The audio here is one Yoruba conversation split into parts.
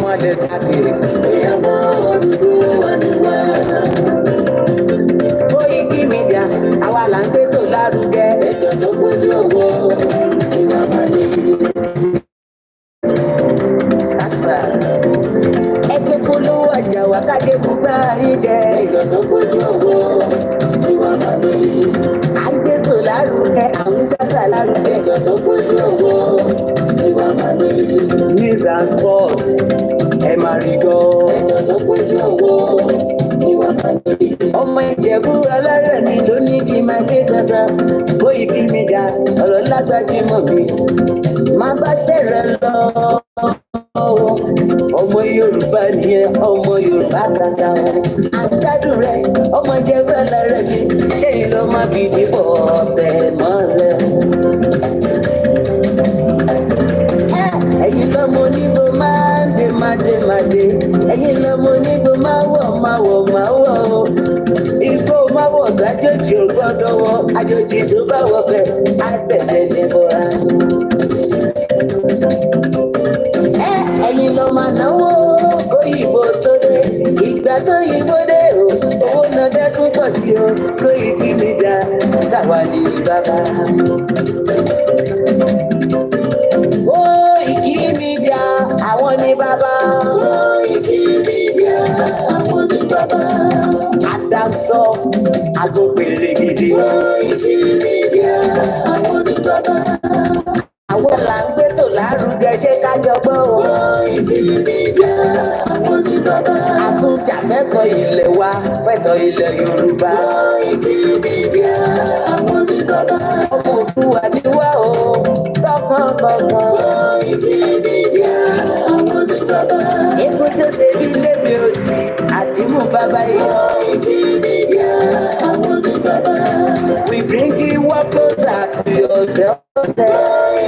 mọ́lẹ̀ káàkiri. Koikimedia àwa là ń gbé tó lárugẹ. Ètò tó kójú owó tí wọ́n máa ní. Kásá ẹgbẹ́ polówó ọjà wà kájé mú gbá yín jẹ. Ètò tó kójú owó tí wọ́n máa ní. À ń gbé tó lárugẹ, à ń gbásà lárugẹ. Ètò tó kójú owó tí wọ́n máa ní. News and sports ẹ máa rí gbọ́. Ètò tó kójú owó tí wọ́n máa ní. Ọmọ Ìjẹ̀bú alárẹ̀ mi ló ní kí n máa ké dandan. Koikimedia ọ̀rọ̀ lágbájúmọ̀ mi máa bá ṣẹ̀rẹ̀ lọ. Ọmọ Yorùbá nìyẹn, ọmọ Yorùbá tata o. Àgbàdùn rẹ̀ ọmọ Ìjẹ̀bú alárẹ̀ mi ṣẹ́yìn ló máa fi dìbò ọ̀tẹ̀ mọ́lẹ̀. Ẹ̀yin lọ́mọ onígbò máa ń dé máa dé máa dé. Ẹ̀yin lọ́mọ onígbò máa wọ̀ máa wọ̀ máa wọ̀ o. Igbó máa wọ̀ gbàjọ́jì ò gbọ́dọ̀ wọ. Àjòjì tó bá wọ bẹ̀ á tẹ̀lé ní bọ́ra. Ẹ̀yin lọ máa náwó kóyìnbó tó dé. Ìgbà tó yìnbó dé o, owó náà dẹ́ tún pọ̀ sí o. Koikimedia sáwà ní bàbá. Koikimedia àwọn ní bàbá. Koikimedia àwọn ní bàbá. Àdáńtọ́ àtúnpèrè gidi. Koikimedia àwọn ní bàbá. Àwọn là ń gbé tò lárugẹ jẹ́ ká jọ gbọ́ o. Koikimedia àwọn ní bàbá. Àtúnjàfẹ́tọ̀ ilẹ̀ wa fẹ́tọ̀ ilẹ̀ Yorùbá. Koikimedia àwọn ní bàbá. Ọmọ Òdùwà ni wá o tọkàntọkàn. Koikimedia àwọn ní bàbá. Ikú tó ṣe bí lébi òsì àdìmú bàbá yìí. Koikimedia àwọn ní bàbá. We bring you one closer to your doorstep.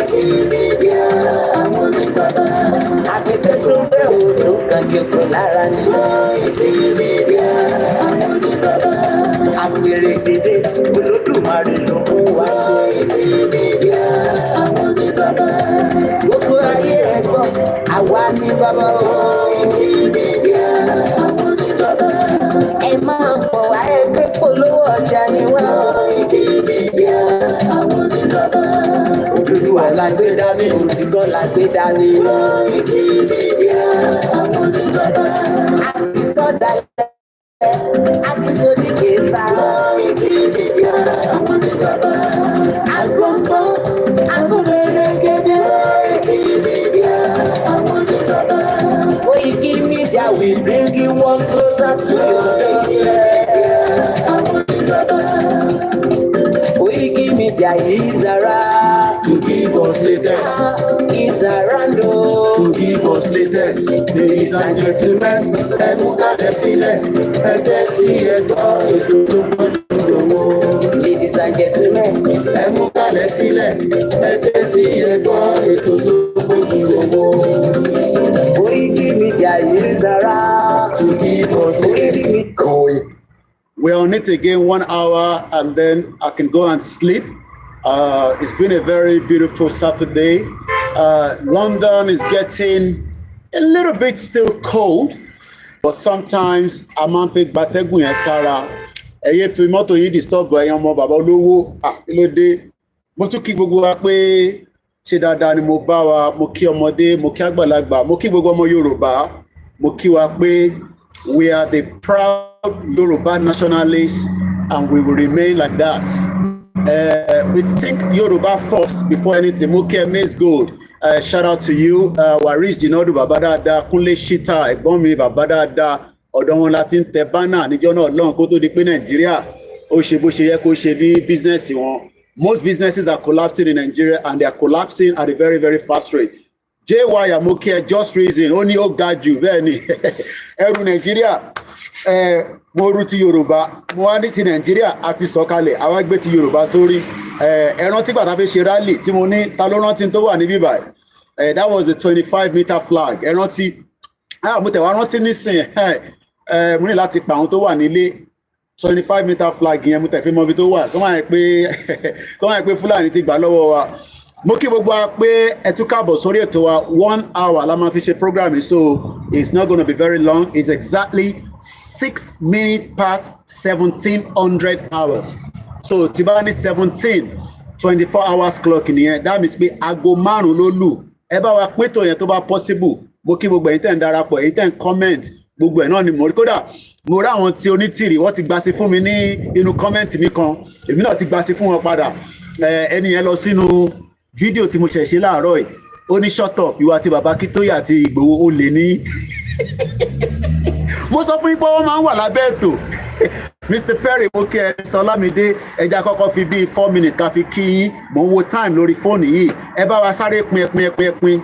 Koikimedia àwọn ní bàbá. Àfẹ́fẹ́ tó ń bẹ̀ wò tó kàn jòkó lára ni. Koikimedia àwọn ní bàbá. Àpèrè dédé Olódùmarè ló fún wa ṣe. Koikimedia àwọn ní bàbá. Gbogbo ayé ẹ gbọ́, àwa ní bàbá o. Koikimedia àwọn ní bàbá. Ẹ máa pọ̀ wá ẹgbẹ́ polówó ọjà ni wá. Koikimedia àwọn ní bàbá. Òdùdúwà la gbé dání, òtítọ́ la gbé dání. Koikimedia àwọn ní bàbá. Àti sọ́dà àti sódì kẹta. Koikimedia àwọn ní bàbá. Àgbọ̀ntàn àgùnbẹ̀rẹ̀ gẹ́gẹ́. Koikimedia àwọn ní bàbá. Koikimedia we bring you one closer to your doorstep. Àwọn ní bàbá. Koikimedia is around to give us latest. Is around To give us latest. Ladies and gentlemen, ẹ mú kalẹ̀ sílẹ̀. Ẹ tẹ́tí ẹ gbọ́ ètò tó gbọ́dọ̀ lówó. Ladies and gentlemen, ẹ mú kalẹ̀ sílẹ̀. Ẹ tẹ́tí ẹ gbọ́ ètò tó gbọ́dọ̀ lówó. Koikimedia is around To give us latest. We're on it again 1 hour and then I can go and sleep. It's been a very beautiful Saturday. London is getting a little bit still cold, but sometimes a máa ń fi gbatẹ́gùn yẹn sára. Ẹ yé fi mọ́tò yìí disturb ẹ̀yin ọmọ bàbá olówó. Kí ló dé? Mo tún kí gbogbo wa pé ṣe dáadáa ni mo bá wa, mo kí ọmọdé, mo kí àgbàlagbà, mo kí gbogbo ọmọ Yorùbá, mo kí wa pé we are the proud Yoruba nationalists and we will remain like that. We think Yoruba first before anything. Moke Maize Gold, shout out to you. Waris Jinodu Babadada, Kunle Shita, Ẹ̀gbọ́n mi Babadada, ọ̀dọ̀ wọn la ti ń tẹ bánà níjọ́ náà lọ́hùn kó tó di pé Nàìjíríà ó ṣe bó ṣe yẹ kó ṣe ní business wọn. Most businesses are collapsing in Nigeria and they are collapsing at a very, very fast rate. JY Amoke, just reason, ó ní ó ga jù bẹ́ẹ̀ ni. Ẹrù Nàìjíríà, mo rú ti Yorùbá, mo wá ní ti Nàìjíríà àti sọ̀kalẹ̀, àwa gbé ti Yorùbá sórí. Ẹ rántí gbà tá fẹ́ ṣe rally tí mo ní ta ló rántí tó wà níbí báyìí. That was the 25-meter flag. Ẹ rántí, mo tẹ̀ wá rántí nísìn, mo ní láti pa àwọn tó wà nílé 25-meter flag yẹn mo tẹ̀ fi mọ ibi tó wà. Kọ́ máa yẹ pé Fúlàní ti gbà lọ́wọ́ wa. mo kí gbogbo wa pé ẹ tún káàbọ̀ sórí ètò wa 1 hour la máa fi ṣe program yìí, so it's not going to be very long. It's exactly 6 minutes past 1700 hours. So tí bá ní 24 hours clock nìyẹn, that means pé aago 5 ló lù. Ẹ bá wa pín tó yẹn tó bá possible. Mo kí gbogbo ẹ̀yin tẹ́ ń darapọ̀, ẹ̀yin tẹ́ ń comment, gbogbo ẹ̀ náà ni mo rí. Kódà mo rí àwọn tí onítìrì wọ́n ti gbà sí fún mi ní inú comment mi kan, èmi náà ti gbà sí fún wọn padà. Ẹni yẹn lọ sínú fídíò tí mo ṣẹ̀ ṣe láàárọ̀ yìí, ó ní shut up, ìwà àti bàbá Kítóyè àti Ìgbòho ó lè ní. Mo sọ fún yín pé wọ́n máa ń wà lábẹ́ ètò. Mr. Perry, mo kí ẹ, Mr. Olamide, ẹja kọ́kọ́ fi bíi 4 minutes ká fi kí yín. Mo ń wo time lórí fóònù yìí. Ẹ bá wa sáré pin.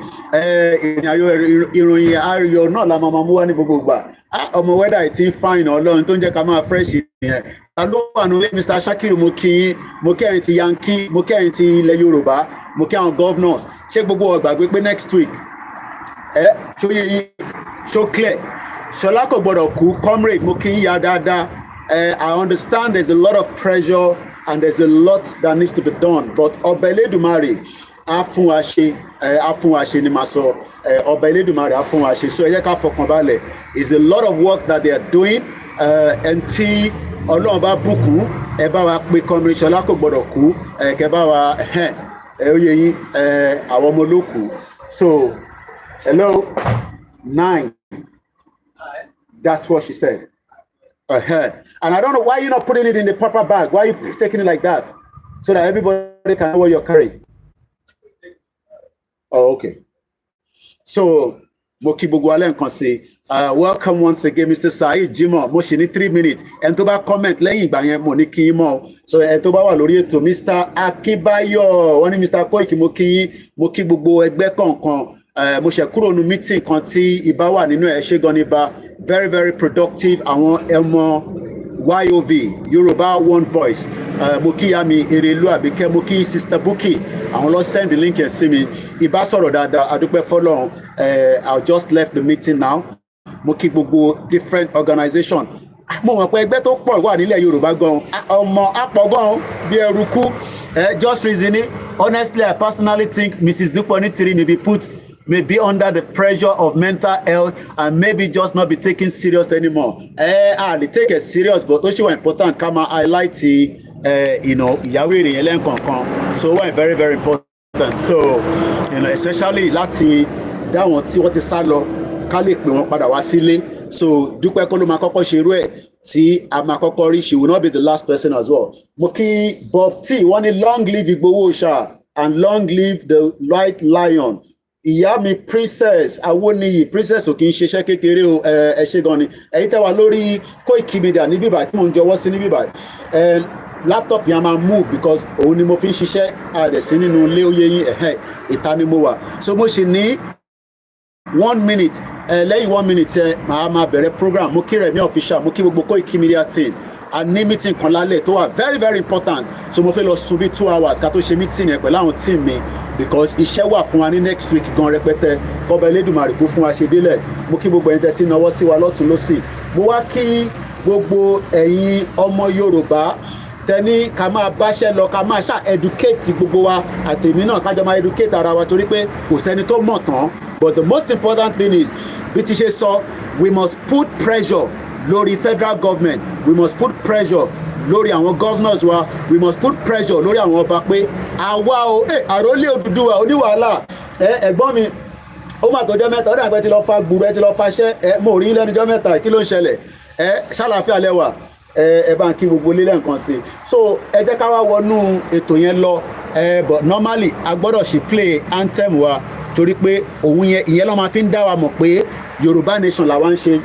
Ìròyìn ayọ̀ náà la máa mú wá ní gbogbo ìgbà. Ọmọ wẹ́dà yìí ti ń fáìn Ọlọ́run tó ń jẹ́ ká máa fresh yẹn. Ta ló wà nílé? Mr. Shakiru, mo kí yín. Mo kí ẹ̀yin ti Yankee, mo kí ẹ̀yin ti ilẹ̀ Yorùbá, mo kí àwọn governors. Ṣé gbogbo ọgbàgbé pé next week? Ṣó yẹ yín? Ṣó clear? Ṣọlá kò gbọdọ̀ kú, comrade, mo kí yín ya dáadáa. I understand there's a lot of pressure and there's a lot that needs to be done, but Ọba Elédùmarè á fún wa ṣe ni màá sọ. Ọba Elédùmarè á fún wa ṣe. So ẹ jẹ́ ká fọkàn balẹ̀. It's a lot of work that they are doing. And tí Ọlọ́run bá bùkún, ẹ bá wa pé comrade Ṣọlá kò gbọdọ̀ kú, kẹ bá wa ó yẹ yín, àwọn ọmọ ló kù. So hello 9. That's what she said. And I don't know why you're not putting it in the proper bag. Why are you taking it like that? So that everybody can know what you're carrying. Oh, okay. So, Moki Bugwale can say, welcome once again, Mr. Saeed Jimo. Mo ṣì ní 3 minutes. And to back comment, lẹ́yìn ìgbà yẹn mo ní kí yín mọ́. So, and to bá wà lórí ètò, Mr. Akínbáyọ̀, wọ́n ní Mr. Koiki, mo kí gbogbo ẹgbẹ́ kọ̀ọ̀kan. Mo ṣe kúrò nínú meeting kan tí ìbá wà nínú ẹ̀, ṣé gan ni bá very very productive. Àwọn ẹmọ YOV Yorùbá One Voice, mo kí ya mi Erelu Àbíkẹ́, mo kí Sister Buki, àwọn lọ send the link ẹ̀ sí mi. Ìbá sọ̀rọ̀ dáadáa, adúpẹ́ fọ́lọ́run. I just left the meeting now. Mo kí gbogbo different organization. Mo mọ̀ pé ẹgbẹ́ tó pọ̀ wà nílẹ̀ Yorùbá gan, ọmọ àpọ̀ gan bí ẹrúkú. Just reasoning, honestly, I personally think Mrs. Duponitiri may be under the pressure of mental health and maybe just not be taken serious anymore. They take it serious, but also important. Come on, highlight ìyàwó èèyàn lẹ́ǹkọ̀ọ̀kan. So very very important. So especially láti dáwọn tí wọ́n ti sá lọ ká lè pè wọ́n padà wá sílé. So Dúpẹ́ kọ́ ló máa kọ́kọ́ ṣe irú ẹ̀ tí a máa kọ́kọ́ rí. She will not be the last person as well. Mo kí Bob T, wọ́n ní long live Igboho Oòṣà and long live the White Lion. Ìyá mi Princess Awoniyi, Princess ò kì í ṣiṣẹ́ kékeré o, ẹ ṣé gan ni. Ẹ̀yin tẹ́ wà lórí Koikimedia ní bíbá tí mò ń jọwọ́ sí ní bíbá. Laptop yẹn máa move because òun ni mo fi ń ṣiṣẹ́ àdẹ̀sí nínú ilé oyè yín, ìta ni mo wà. So mo ṣì ní 1 minute, lẹ́yìn 1 minute máa bẹ̀rẹ̀ program. Mo kí Rẹ̀mí official, mo kí gbogbo Koikimedia team. A ní meeting kan lálẹ́ tó wà very very important. So mo fẹ́ lọ sùn bí 2 hours ká tó ṣe meeting yẹn pẹ̀lú àwọn team mi, because iṣẹ́ wà fún wa ní next week gan rẹpẹtẹ. Kọ́ba Elédùmarè kó fún wa ṣe délẹ̀. Mo kí gbogbo ẹ̀yin tẹ́ ti náwó sí wa lọ́tùn lósì. Mo wá kí gbogbo ẹ̀yin ọmọ Yorùbá tẹ́ni ká máa báṣẹ́ lọ, ká máa educate gbogbo wa àtèmi náà kájọ máa educate ara wa, torí pé kò sẹ́ni tó mọ̀ tán. But the most important thing is, bí ti ṣe sọ, we must put pressure lórí federal government. We must put pressure lórí àwọn governors wa. We must put pressure lórí àwọn ọba pé àwa o àrólé Odùduwà oníwàhálà. Ẹ̀gbọ́n mi ó mà tọ́jọ́ mẹ́ta ó dàgbẹ́ ti lọ fa gbùrù, ẹ ti lọ faṣẹ́, mo rí lẹ́nujọ́ mẹ́ta, kí ló ń ṣẹlẹ̀? Ṣàlàáfíà lẹ́wà, ẹ bá ń kí gbogbo lílẹ̀ nǹkan sí. So ẹ jẹ́ ká wá wọnú ètò yẹn lọ. But normally a gbọ́dọ̀ ṣì play anthem wa, torí pé òun yẹn ìyẹn ló máa fi ń dá wa mọ̀ pé Yorùbá nation làwa ń ṣe.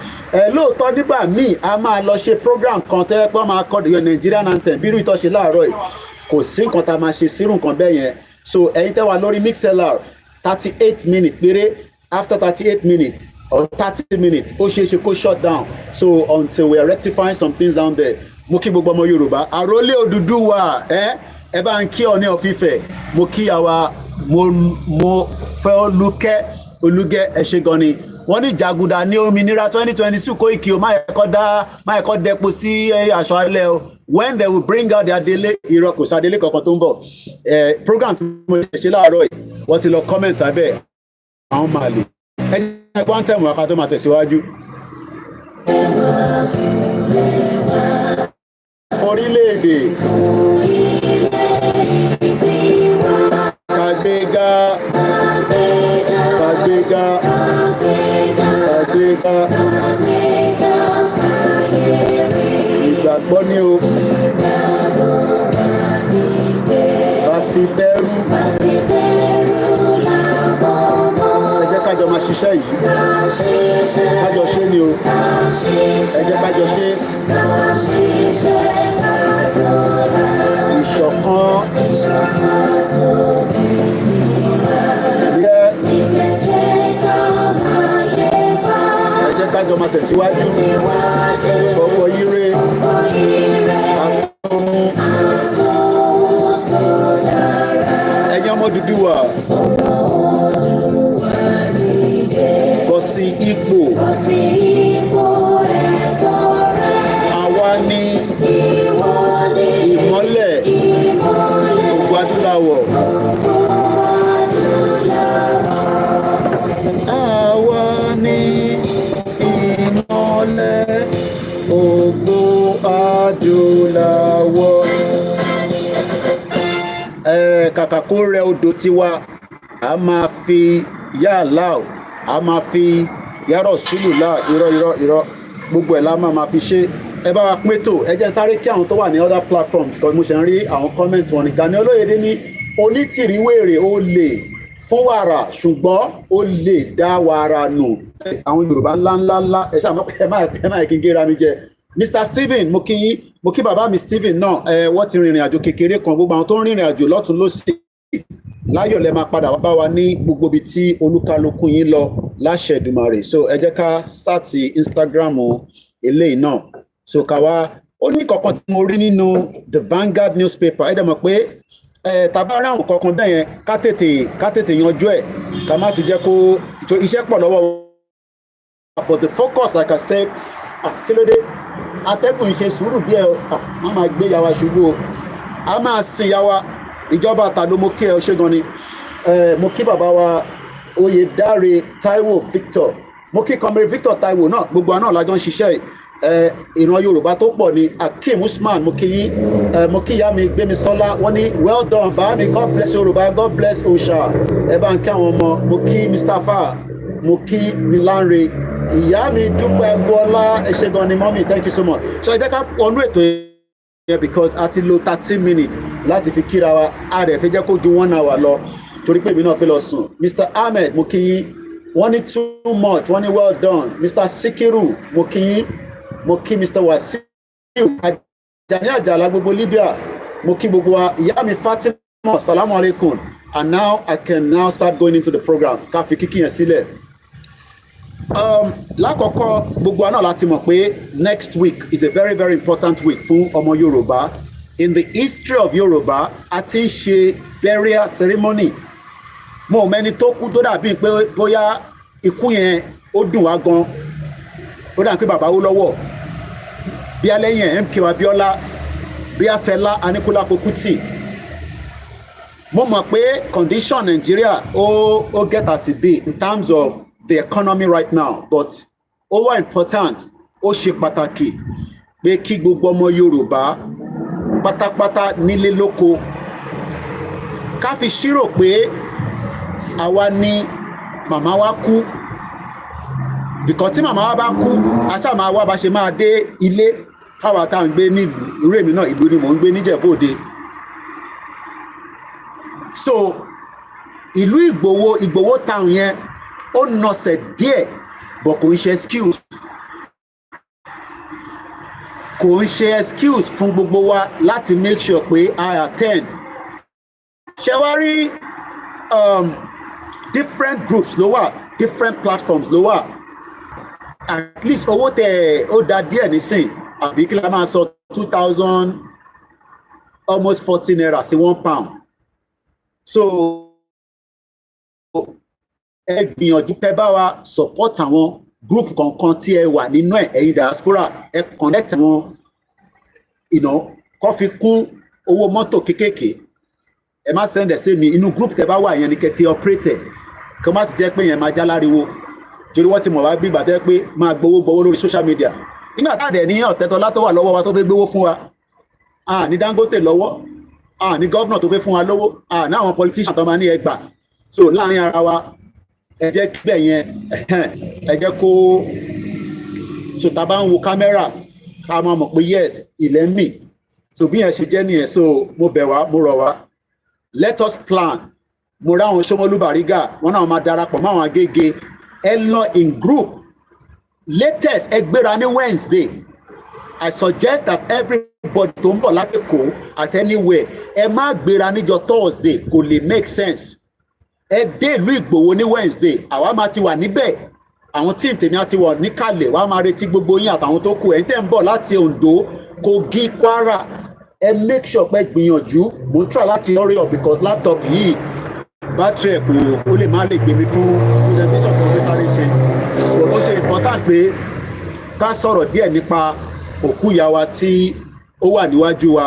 Lóòótọ́ nígbà míì a máa lọ ṣe program kan tẹ́ pé wọ́n máa kọ́ the Nigerian anthem bí irú ìtọ́ṣe láàárọ̀ yìí. Kò sí nǹkan tá a máa ṣe sírù nǹkan bẹ́ẹ̀ yẹn. So ẹ̀yin tẹ́ wà lórí MixLR 38 minutes péré, after 38 minutes or 30 minutes ó ṣeé ṣe kó shut down. So until we are rectifying some things down there, mo kí gbogbo ọmọ Yorùbá àrólé Odùduwà, ẹ bá ń kí Ọọ̀ni of Ifẹ̀, mo kí àwa mo fẹ́ Olúkẹ́ ẹ ṣé gan ni. wọ́n ní Jàgùdà ní òmìnira 2022 Koiki o má ẹ̀kọ́ dẹ́po sí aṣọ alẹ́ o when they will bring out their délé irọ́ kò sádélé kankan tó ń bọ̀ program tí mo ṣe láàárọ̀ yìí wọ́n ti lọ comment abẹ́ àwọn máa lè ẹgbẹ́ quantum wákà tó máa tẹ̀síwájú. Forílẹ̀-èdè kàgbéga ìgbàgbọ́ ní o láti bẹ̀rù ẹ jẹ́ kájọ máa ṣiṣẹ́ yìí kájọ ṣe ni o ẹ jẹ́ kájọ ṣe ìṣọ̀kan ẹ jẹ́ kájọ máa tẹ̀síwájú fọwọ́ ire àtọ́mú ẹ̀yin ọmọ Odùduwà bọ́ sí ipò àwa ní ìmọ́lẹ̀ gbogbo adúláwọ̀. Àwa ní ìmọ́lẹ̀ gbogbo adúláwọ̀. Kàkà kó rẹ odò tiwa a máa fi yàlá a máa fi yàrá sùlùlà irọ́ gbogbo ẹ̀ la máa fi ṣe. Ẹ bá wa pín ètò ẹ jẹ́ sáré kí àwọn tó wà ní other platforms kan mo ṣe ń rí àwọn comment wọn ní Gani Olóyèdé ní onítìríwèrè ó lè fún wàrà ṣùgbọ́n ó lè dá wàrà nù. Àwọn Yorùbá ńláńlá ẹ ṣáà ẹ máa kí n gé ra mi jẹ. Mr Stephen mo kí bàbá mi Stephen náà wọ́n ti rìnrìn àjò kékeré kan gbogbo àwọn tó ń rìnrìn àjò lọ́tún lósì láyọ̀ lẹ́ máa padà wá bá wa ní gbogbo ibi tí olúkálukú yín lọ láṣẹ Èdùmàrè. So ẹ jẹ́ ká start Instagram eléyìí náà. So ká wá ó ní kankan tí mo rí nínú the Vanguard newspaper ẹ dẹ̀ mọ̀ pé tàbá rí àwọn kankan bẹ́ẹ̀ yẹn ká tètè yanjú ẹ̀ ká má tún jẹ́ kó iṣẹ́ pọ̀ lọ́wọ́ but the focus like I said kí ló dé atẹ́gùn ṣe sùúrù díẹ̀ wọ́n máa gbé yàwá ṣubú o a máa sin yàwá ìjọba àtàló mo kí ẹ ṣé gan ni mo kí bàbá wa Oyèdáre Táíwò Victor mo kí Comrade Victor Táíwò náà gbogbo àná làjọ ń ṣiṣẹ́ ìran Yorùbá tó pọ̀ ni Akeem Usman mo kí yín mo kí ìyá mi Gbémisọ́lá wọ́n ní well done bá mi God bless Yorùbá God bless Osha ẹ bá ń kí àwọn ọmọ mo kí Mustapha mo kí Milanre ìyá mi Dúpẹ́ Gbọ́lá ẹ ṣé gan ni mọ́mí thank you so much. So ẹ jẹ́ ká ọnú ètò yẹn because a ti lo 13 minutes láti fi kíra wa a rẹ̀ fi jẹ́ kó ju 1 hour lọ torí pé èmi náà fẹ́ lọ sùn. Mr Ahmed mo kí yín wọ́n ní too much wọ́n ní well done. Mr Sikiru mo kí yín mo kí Mr Wasiu Ajani Ajala gbogbo Libya mo kí gbogbo wa ìyá mi Fatima salamu alaikum. And now I can now start going into the program ká fi kíkí yẹn sílẹ̀. Lákọ̀ọ́kọ́ gbogbo wa náà láti mọ̀ pé next week is a very very important week fún ọmọ Yorùbá. In the history of Yorùbá a ti ń ṣe burial ceremony. Mo mẹ́ni tó kú tó dàbí pé bóyá ikú yẹn ó dùn wá gan. Ó dàbí pé bàbá Awólọ́wọ̀ bí alẹ́yìn MK Abíọ́lá bí Fẹlá Aníkúlápó Kútì. Mo mọ̀ pé condition Nigeria ó get as it be in terms of the economy right now, but ó important ó ṣe pàtàkì pé kí gbogbo ọmọ Yorùbá pátápátá nílé lóko ká fi ṣírò pé àwa ni màmá wa kú because tí màmá wa bá kú aṣá máa wá bá ṣe máa dé ilé fáwa tá à ń gbé nílùú irú èmi náà ìlú ni mò ń gbé níjẹ̀bú-Òde. So ìlú Ìgbòho town yẹn ó nọsẹ̀ díẹ̀ bọ̀ kò ń ṣe excuse fún gbogbo wa láti make sure pé I attend. Ṣé wá rí different groups ló wà different platforms ló wà at least owó tẹ ó da díẹ̀ nísìn àbí kí la máa sọ 2000 almost 40 naira sí £1. So ẹ gbìyànjú pé bá wa support àwọn group kankan tí ẹ wà nínú ẹ̀ ẹ̀yin diaspora ẹ connect wọn kó fi kún owó mọ́tò kékèké ẹ má send ẹ̀ sí mi inú group tẹ bá wà yẹn ni kẹ́ ti operate kí wọ́n má ti jẹ́ pé yẹn máa já láriwo torí wọ́n ti mọ̀ wá bí ìgbà tẹ́ pé máa gbowó lórí social media nígbà táàdẹ̀ ní Ọ̀tẹ́dọ́lá tó wà lọ́wọ́ wa tó fẹ́ gbowó fún wa ní Dangote lọ́wọ́ ní gọ́vnà tó fẹ́ fún wa lówó ní àwọn politician tó máa ní ẹgbà so láàrin ara wa ẹ jẹ́ kí bẹ́ẹ̀ yẹn ẹ jẹ́ kó so tá a bá ń wo kámẹ́rà ká máa mọ̀ pé yes ilẹ̀ ń mì so bí yẹn ṣe jẹ́ nìyẹn so mo bẹ̀ wá mo rọ̀ wá let us plan mo ráwọn Ṣómólú Bàrígà wọn náà máa darapọ̀ mọ́ àwọn Agége ẹ lọ in group latest ẹ gbéra ní Wednesday I suggest that everybody tó ń bọ̀ láti kó at anywhere ẹ má gbéra níjọ́ Thursday kò lè make sense ẹ dé ìlú Ìgbòho ní Wednesday àwa máa ti wà níbẹ̀ àwọn tí tèmi á ti wọ̀ níkàlẹ̀ wàá máa retí gbogbo yín àtàwọn tó kù ẹ̀ ń tẹ̀ ń bọ̀ láti Ondo Kogi Kwara ẹ make sure pé gbìyànjú mo try láti hurry up because laptop yìí battery ẹ̀ kò ó lè má lè gbé mi fún presentation tó fẹ́ sáré ṣe so ó ṣe important pé ká sọ̀rọ̀ díẹ̀ nípa òkú ìyá wa tí ó wà níwájú wa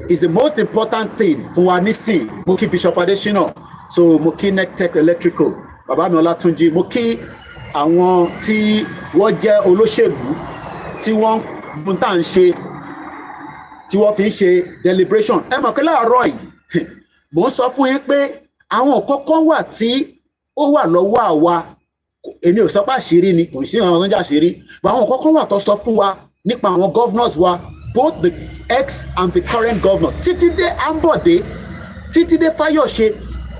is the most important thing fún wa nísìn mo kí Bishop Adesina so mo kí Nectec Electrical bàbá mi Ọlátúnjí mo kí àwọn tí wọ́n jẹ́ olóṣèlú tí wọ́n gbọ́n tá à ń ṣe tí wọ́n fi ń ṣe deliberation ẹ mọ̀ pé láàárọ̀ yìí mo ń sọ fún yín pé àwọn kọ́kọ́ wà tí ó wà lọ́wọ́ àwa èmi ò sọ pé àṣírí ni kò sí àwọn tó ń jà àṣírí but àwọn kọ́kọ́ wà tó sọ fún wa nípa àwọn governors wa both the ex and the current governor títí dé Ambode títí dé Fayose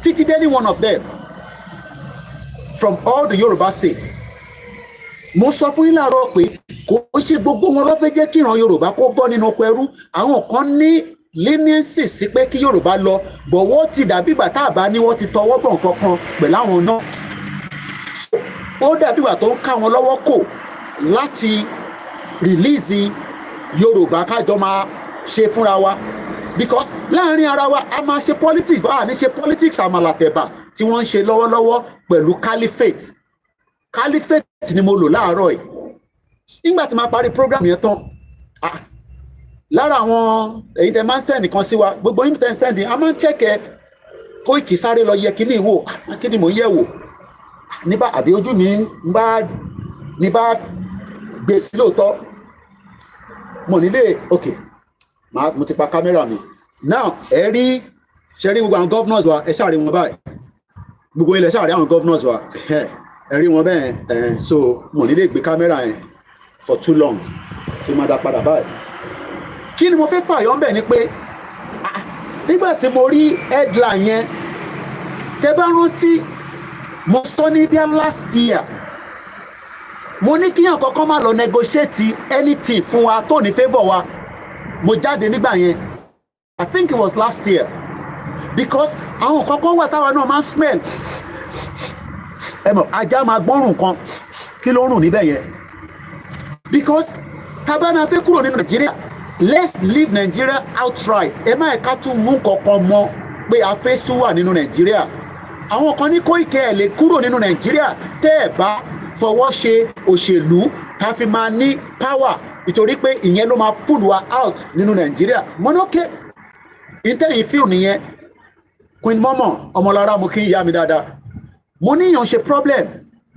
títí dé any one of them from all the Yorùbá states mo sọ fún yín láàárọ̀ pé kò ṣe gbogbo wọn ló fẹ́ jẹ́ kí ìran Yorùbá kó bọ́ nínú oko ẹrú àwọn kan ní leniency sí pé kí Yorùbá lọ bọ̀ wọ́n ti dàbí ìgbà tá a bá ní wọ́n ti tọwọ́ bọ̀ nǹkan kan pẹ̀lú àwọn north ó dàbí ìgbà tó ń ká wọn lọ́wọ́ kò láti release Yorùbá kájọ máa ṣe fúnra wa because láàrin ara wa a máa ṣe politics báwa ní ṣe politics àmàlàtẹ̀bà tí wọ́n ń ṣe lọ́wọ́lọ́wọ́ pẹ̀lú caliphate ni mo lò láàárọ̀ yìí nígbà tí máa parí program yẹn tán lára àwọn èyí tẹ máa ń send nìkan sí wa gbogbo yín tẹ ń send a máa ń chẹ́kẹ̀ Koiki sáré lọ yẹ kíní ìwò kí ni mò ń yẹ̀ wò níbà àbí ojú mi ní bá gbé sí lóòótọ́ mo nílé ok mo ti pa kámẹ́rà mi now ẹ rí ṣe rí gbogbo àwọn governors wa ẹ ṣàrí wọn báyìí gbogbo ilẹ̀ ṣàrí àwọn governors wa ẹ rí wọn bẹ́ẹ̀ so mo nílé gbé kámẹ́rà yẹn for too long tí mo dá padà báyìí kí ni mo fẹ́ fàyọ́ ńbẹ̀ ni pé nígbà tí mo rí headline yẹn tẹ́ bá rántí mo sọ ní bí last year mo ní kíyàn kọ́kọ́ má lọ negotiate anything fún wa tó ní favour wa mo jáde nígbà yẹn I think it was last year because àwọn kọ́kọ́ wà táwa náà máa ń smell ẹ mọ̀ ajá máa gbọ́rùn kan kí ló ń rùn níbẹ̀ yẹn because tabana fẹ́ kúrò nínú Nàìjíríà let's leave Nigeria outright ẹ má ẹ̀ka tún mú kankan mọ́ pé a fẹ́ tún wà nínú Nàìjíríà àwọn kan ní Koiki ẹ̀ lè kúrò nínú Nàìjíríà tẹ́ ẹ̀ bá fọwọ́ ṣe òṣèlú ká fi máa ní power nítorí pé ìyẹn ló máa pull wa out nínú Nàìjíríà mọ́nọ́kẹ́ ìtẹ́yìn fíìl nìyẹn Queen Momo Ọmọlára mo kí ìyá mi dáadáa mo níyàn ṣe problem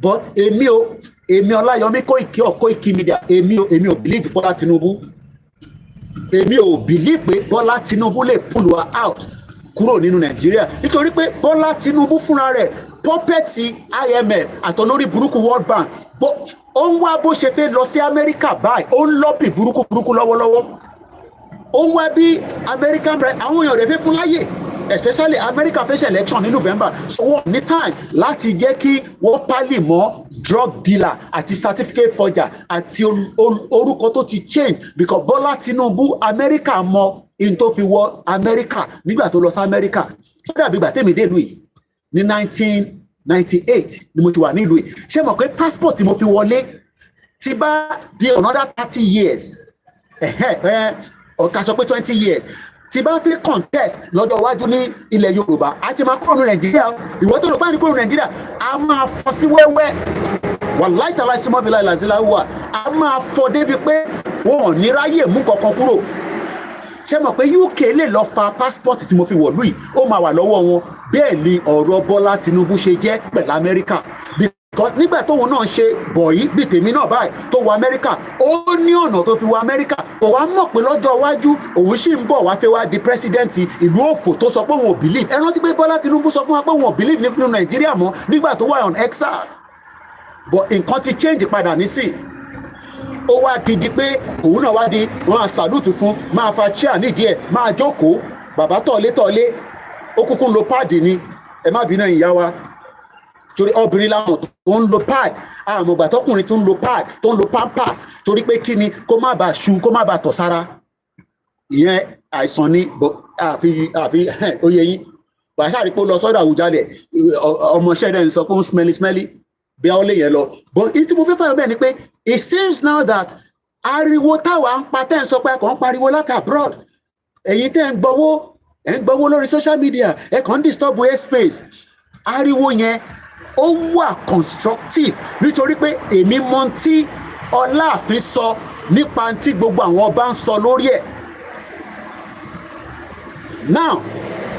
but èmi Ọláyọmí Koiki of Koikimedia èmi ò believe Bọ́lá Tinubu èmi ò believe pé Bọ́lá Tinubu lè pull wa out kúrò nínú Nàìjíríà nítorí pé Bọ́lá Tinubu fúnra rẹ̀ pọ́pẹ́tì IMF àtọ̀lórí burúkú World Bank ó ń wá bó ṣe fẹ́ lọ sí Amẹ́ríkà báyìí ó ń lọ́bì burúkú lọ́wọ́lọ́wọ́ ó ń wá bí American àwọn èèyàn rẹ̀ fẹ́ fún láyè especially America fẹ́ ṣe election ní November so wọ́n ní time láti jẹ́ kí wọ́n pálí mọ́ drug dealer àti certificate forger àti orúkọ tó ti change because Bọ́lá Tinubu America mọ in tó fi wọ America nígbà tó lọ sí America ó dàbí ìgbà tèmi dé ìlú yìí ní 1998 ni mo ti wà nílùú yìí ṣé mọ̀ pé passport tí mo fi wọlé ti bá di another 30 years ọ̀ka sọ pé 20 years tí bá fẹ́ contest lọ́jọ́ iwájú ní ilẹ̀ Yorùbá àti máa kúrò ní Nàìjíríà ìwọ tó lọ bá ní kúrò ní Nàìjíríà a máa fọ́ sí wẹ́wẹ́ wàláì tàlá sí mọ́bìlá ìlàsílá wà a máa fọ́ débi pé wọn ò ní ráyè mú kankan kúrò ṣé mọ̀ pé UK lè lọ fa passport tí mo fi wọ̀lú yìí ó máa wà lọ́wọ́ wọn bẹ́ẹ̀ ni ọ̀rọ̀ Bọ́lá Tinubu ṣe jẹ́ pẹ̀lú Amẹ́ríkà nígbà tóun náà ṣe bọ̀yì bíi tèmi náà báyìí tó wọ Amẹ́ríkà ó ní ọ̀nà tó fi wọ Amẹ́ríkà ó wá mọ̀ pé lọ́jọ́ iwájú òun sì ń bọ̀ wá fẹ́ wá di pírẹ́sídẹ́ǹtì ìlú òfò tó sọ pé òun ò believe ẹ rántí pé Bọ́lá Tinubu sọ fún wa pé òun ò believe nínú Nàìjíríà mọ́ nígbà tó wà on exile but nǹkan ti change padà nísìn ó wá di pé òun náà wá di wọn á sàlùtù fún máa fa chair nídìí ẹ̀ máa jókòó bàbá tọ̀lé ó kúkú ń lo páàdì ni ẹ má bínú ìyá wa torí obìnrin láwọn tó ń lo pad àmọ̀gbà tọkùnrin tó ń lo pad tó ń lo pampers torí pé kí ni kó má bàa ṣu kó má bàa tọ̀ sára ìyẹn àìsàn ni àfi oyè yín bàṣà rí pé ó lọ sọ́dọ̀ Àwùjalẹ̀ ọmọọṣẹ́ rẹ̀ ń sọ pé ó ń smelly bí a ó lè yẹn lọ but ní tí mo fẹ́ fàyọ̀ bẹ́ẹ̀ ni pé it seems now that ariwo táwa ń pa tẹ́ ń sọ pé a kàn ń pariwo láti abroad ẹ̀yin tẹ́ ń gbọ́wọ́ lórí social media ẹ̀ kàn ń disturb airspace ariwo yẹn ó wà constructive nítorí pé èmi mọ̀ tí Ọláàfin sọ nípa tí gbogbo àwọn ọba ń sọ lórí ẹ̀ now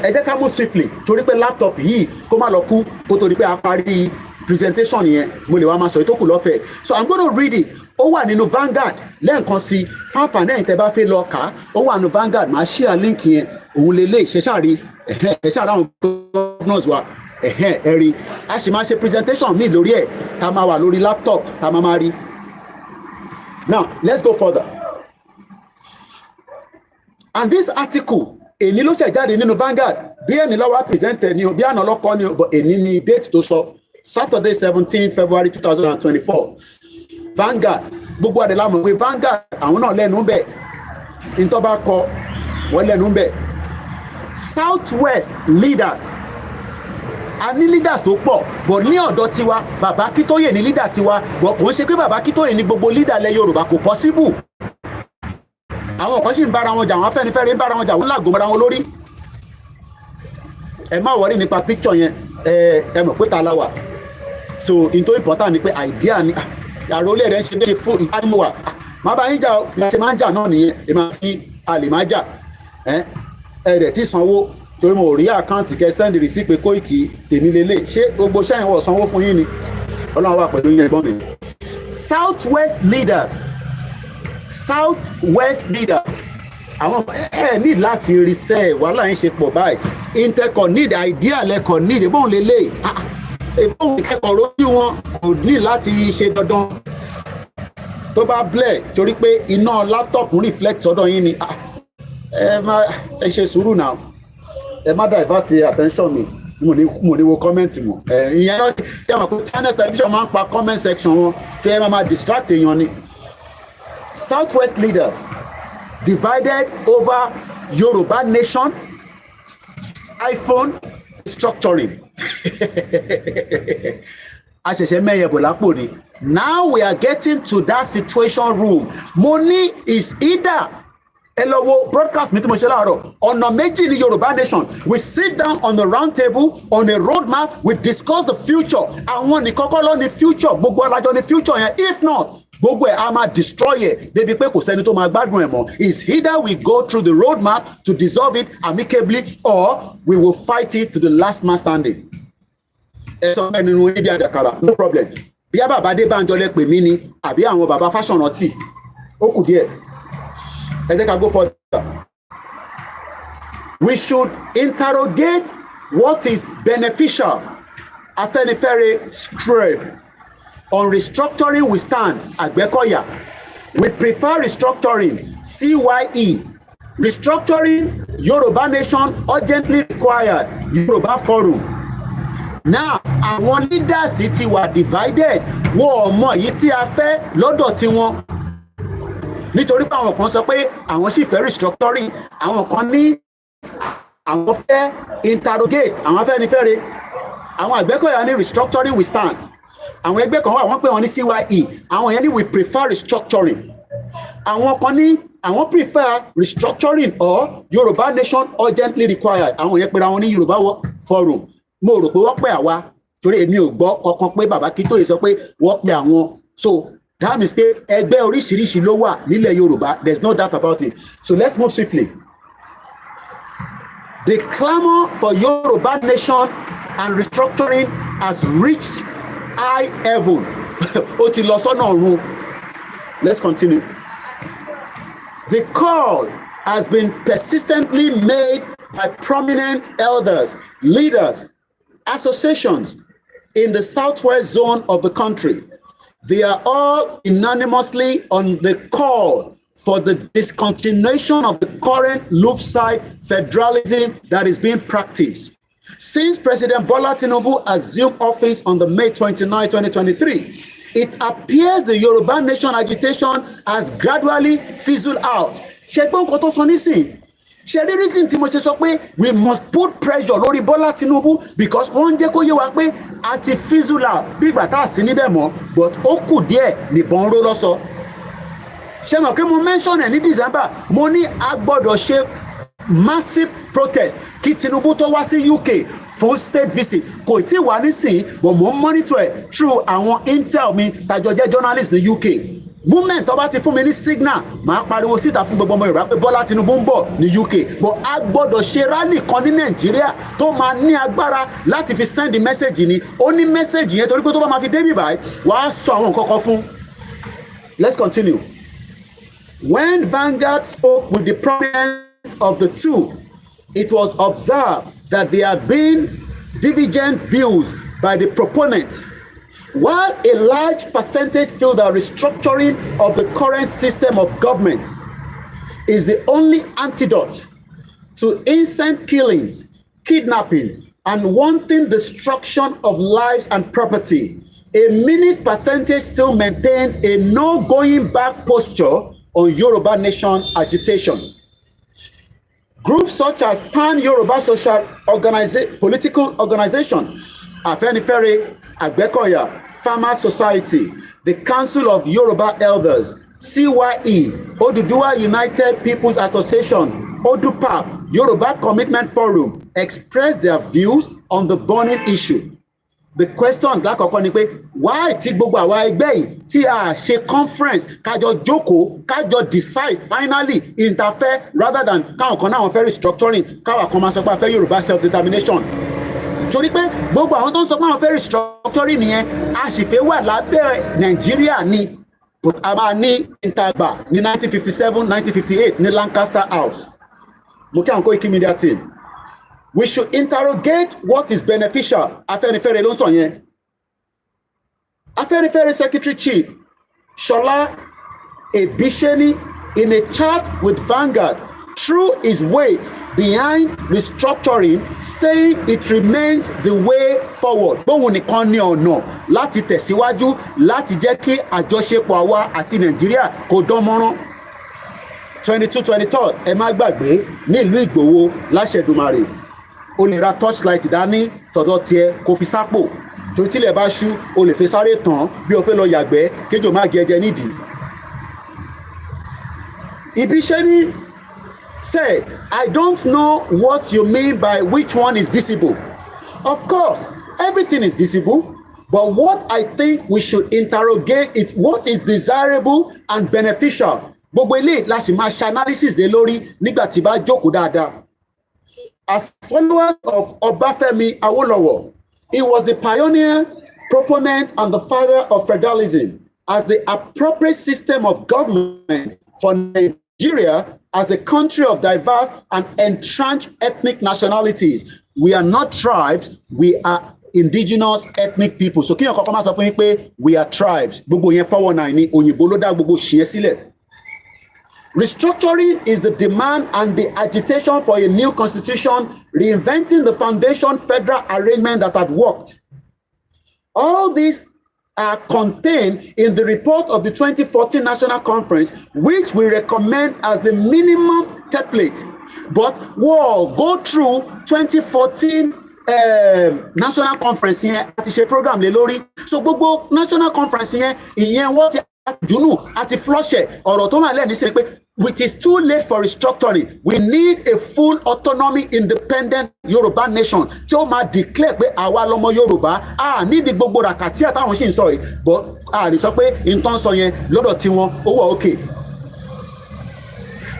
ẹ jẹ́ ká mú swiftly torí pé laptop yìí kó má lọ kú kó torí pé a parí presentation yẹn mo lè wá máa sọ ètò kù lọ́fẹ̀ẹ́ so I'm going to read it ó wà nínú Vanguard lẹ́ẹ̀kan sí fáfà náà tẹ́ bá fẹ́ lọ kà á ó wà nínú Vanguard máa share link yẹn òun lè ṣẹ́ṣàrí ẹ̀ṣàrí àwọn governors wa ẹ̀rí a sì máa ṣe presentation mi lórí ẹ̀ tá máa wà lórí laptop tá máa rí now let's go further and this article èní ló ṣẹ̀ jáde nínú Vanguard bí ẹni lọ́wọ́ presented ni o bí àná lọ́kọ́ ni o but èní ni date tó sọ Saturday 17 February 2024 Vanguard gbogbo àdè lámọ̀ pé Vanguard àwọn náà lẹ́nu bẹ̀ ìtọ́ bá kọ wọ́n lẹ́nu bẹ̀ Southwest leaders a ní leaders tó pọ̀ but ní ọ̀dọ̀ tiwa bàbá Akíntóyè ní leader tiwa but kò ń ṣe pé bàbá Akíntóyè ní gbogbo leader lẹ Yorùbá kò possible àwọn kan sì ń bára wọn jà wọn Afẹ́nifẹ́re ń bára wọn jà wọn lágò mọ́ra wọn lórí ẹ má wọrí nípa picture yẹn ẹ mọ̀ pé ta la wà so in tó important ni pé idea ni àròlé rẹ̀ ń ṣe bí fún ìdánimọ̀ má bá yín jà ó ṣe máa ń jà náà nìyẹn ẹ máa sí àlè má jà ẹ rẹ̀ tí sanwó torí mo rí àkáǹtì kẹ send receipt pé Koiki tèmi lélẹ̀ ṣé gbogbo sẹ́yìn wọ̀ sanwó fún yín ni Ọlọ́run wà pẹ̀lú yín ẹ̀gbọ́n mi. Southwest leaders àwọn ní láti rí sẹ́ wàhálà yín ṣe pọ̀ báyìí intercon need idea lẹ́kọ̀ọ́ need ìbọn lélẹ̀ ìbọn ìkẹ́kọ̀ọ́ lójú wọn kò ní láti ṣe dandan tó bá blẹ̀ torí pé iná laptop ń reflect sọ́dọ̀ yín ni ẹ ṣe sùúrù náà ẹ má divert attention mi mo ní wo comment mọ ìyẹn náà yà máa kó Channels Television máa ń pa comment section wọn tó yẹ máa distract èèyàn ni. Southwest leaders divided over Yorùbá nation iPhone structuring a ṣẹ̀ṣẹ̀ mẹ́yẹ̀ bò lápò ni now we are getting to that situation room money is either ẹ lọ wo broadcast mi tí mo ṣe láàárọ̀ ọ̀nà méjì ní Yorùbá nation we sit down on a round table on a road map we discuss the future àwọn nìkan kọ́ ló ní future gbogbo alájọ ní future yẹn if not gbogbo ẹ̀ a máa destroy ẹ̀ débi pé kò sẹ́ni tó máa gbádùn ẹ̀ mọ́ is either we go through the road map to dissolve it amicably or we will fight it to the last man standing. ẹ sọ pé nínú ibi àjàkàrà no problem bí a bàbá Adébánjọ lẹ pè mí ni àbí àwọn bàbá Fáṣọ̀rántì ó kù díẹ̀. Ẹ jẹ́ ká go further. We should interrogate what is beneficial. Afẹ́nifẹ́re scribe on restructuring we stand Àgbẹ̀kọ̀yà. We prefer restructuring CYE. Restructuring Yorùbá nation urgently required Yorùbá forum. Now àwọn leaders ti wà divided wọ́n ò mọ èyí tí a fẹ́ lọ́dọ̀ tiwọn. Nítorí pé àwọn kan sọ pé àwọn sì fẹ́ restructuring àwọn kan ní àwọn fẹ́ interrogate àwọn Afẹ́nifẹ́re àwọn Àgbẹ̀kọ̀yà ní restructuring we stand àwọn ẹgbẹ́ kan wà wọ́n pè wọ́n ní CYE àwọn yẹn ní we prefer restructuring àwọn kan ní àwọn prefer restructuring or Yorùbá nation urgently required. Àwọn yẹn pera wọn ní Yorùbá forum. Mo rò pé wọ́n pè àwa torí èmi ò gbọ́ kankan pé bàbá Kító yìí sọ pé wọ́n pè àwọn. So that means pé ẹgbẹ́ oríṣiríṣi ló wà nílẹ̀ Yorùbá. There's no doubt about it. So let's move swiftly. The clamor for Yorùbá nation and restructuring has reached high heaven. Ó ti lọ sọ́nà ọ̀run. Let's continue. The call has been persistently made by prominent elders, leaders, associations in the southwest zone of the country. They are all unanimously on the call for the discontinuation of the current loop-side federalism that is being practiced. Since President Bola Tinubu assumed office on the May 29, 2023, it appears the Yoruba nation agitation has gradually fizzled out. Ṣẹgbọ́n nǹkan tó sọ nísìn. Ṣe the reason tí mo ṣe sọ pé we must put pressure lórí Bola Tinubu because wọ́n jẹ́ kó yé wa pé a ti fizzle out bí ìgbà tá a sí níbẹ̀ mọ́ but ó kù díẹ̀ nìbọn ró lọ́sọ. Ṣé mọ̀ pé mo mention ẹ̀ ní December mo ní a gbọ́dọ̀ ṣe massive protest kí Tinubu tó wá sí UK full state visit kò tí wà nísìnyí but mo monitor ẹ̀ through àwọn intel mi tàjọ jẹ́ journalist ní UK movement tó bá ti fún mi ní signal máa pariwo síta fún gbogbo ọmọ Yorùbá pé Bọ́lá Tinubu ń bọ̀ ní UK but a gbọ́dọ̀ ṣe rally kan ní Nàìjíríà tó máa ní agbára láti fi send the message ni ó ní message yẹn torí pé tó bá máa fi débì báyìí wàá sọ àwọn nǹkan kan fún. Let's continue. When Vanguard spoke with the prominence of the two, it was observed that there have been divergent views by the proponents. While a large percentage feel that restructuring of the current system of government is the only antidote to incessant killings, kidnappings, and wanton destruction of lives and property, a minute percentage still maintains a no going back posture on Yoruba nation agitation. Groups such as Pan-Yoruba Social Political Organization, Afenifere, Agbekoya, Farmer Society, the Council of Yoruba Elders, CYE, Oduduwa United People's Association, ODUPAP, Yoruba Commitment Forum, expressed their views on the burning issue. The question lákọ̀ọ́kọ́ ni pé why tí gbogbo àwa ẹgbẹ́ yìí tí a ṣe conference kájọ jókòó kájọ decide finally interfere rather than káwọn kan náà wọn fẹ́ restructuring káwọn kan máa sọ pé a fẹ́ Yorùbá self-determination. Torí pé gbogbo àwọn tó ń sọ pé àwọn fẹ́ restructuring nìyẹn a sì fẹ́ wà lábẹ́ Nàìjíríà ni but a máa ní intergba ní 1957 1958 ní Lancaster House. Mo kí àwọn Koikimedia team. We should interrogate what is beneficial. Afenifere ló ń sọ yẹn. Afenifere Secretary Chief Shola Ebisheni, in a chat with Vanguard, threw his weight behind restructuring, saying it remains the way forward. Bóun nìkan ní ọ̀nà láti tẹ̀síwájú láti jẹ́ kí àjọṣepọ̀ àwa àti Nàìjíríà kó dán mọ́rán. 22-23 ẹ má gbàgbé nílùú Ìgbòho láṣẹ̀dùmarè. O lè ra torchlight dání tọ̀dọ̀ tiẹ̀ kó fi sápò torí tílẹ̀ bá ṣú o lè fi sáré tàn bí o fẹ́ lọ yàgbẹ́ kéjò má gé ẹjẹ nídìí. Ibisheni said, I don't know what you mean by which one is visible. Of course, everything is visible, but what I think we should interrogate is what is desirable and beneficial. Gbogbo ilé la ṣì máa ṣe analysis lé lórí nígbà tí bá jókòó dáadáa. As followers of Obafemi Awolowo, he was the pioneer, proponent, and the father of federalism as the appropriate system of government for Nigeria as a country of diverse and entrenched ethnic nationalities. We are not tribes, we are indigenous ethnic people. So kí ọ̀kọ̀ọ̀kan máa sọ fún yín pé we are tribes. Gbogbo yẹn 419 ni òyìnbó ló dá gbogbo ṣìyẹn sílẹ̀. Restructuring is the demand and the agitation for a new constitution, reinventing the foundation federal arrangement that had worked. All these are contained in the report of the 2014 National Conference, which we recommend as the minimum template. But we'll go through 2014 National Conference here at the program le lórí. So gbogbo National Conference here ìyẹn wọ́n ti junu àti flush ọ̀rọ̀ tó máa lẹ́ni sí pé It is too late for restructuring. We need a full autonomy, independent Yoruba nation. Tí ó máa declare pé àwa lọmọ Yorùbá. Need gbogbo ràkàtí àtàwọn ṣì ń sọ yìí. But lè sọ pé nǹkan sọ yẹn lọ́dọ̀ tiwọn ó wà okay.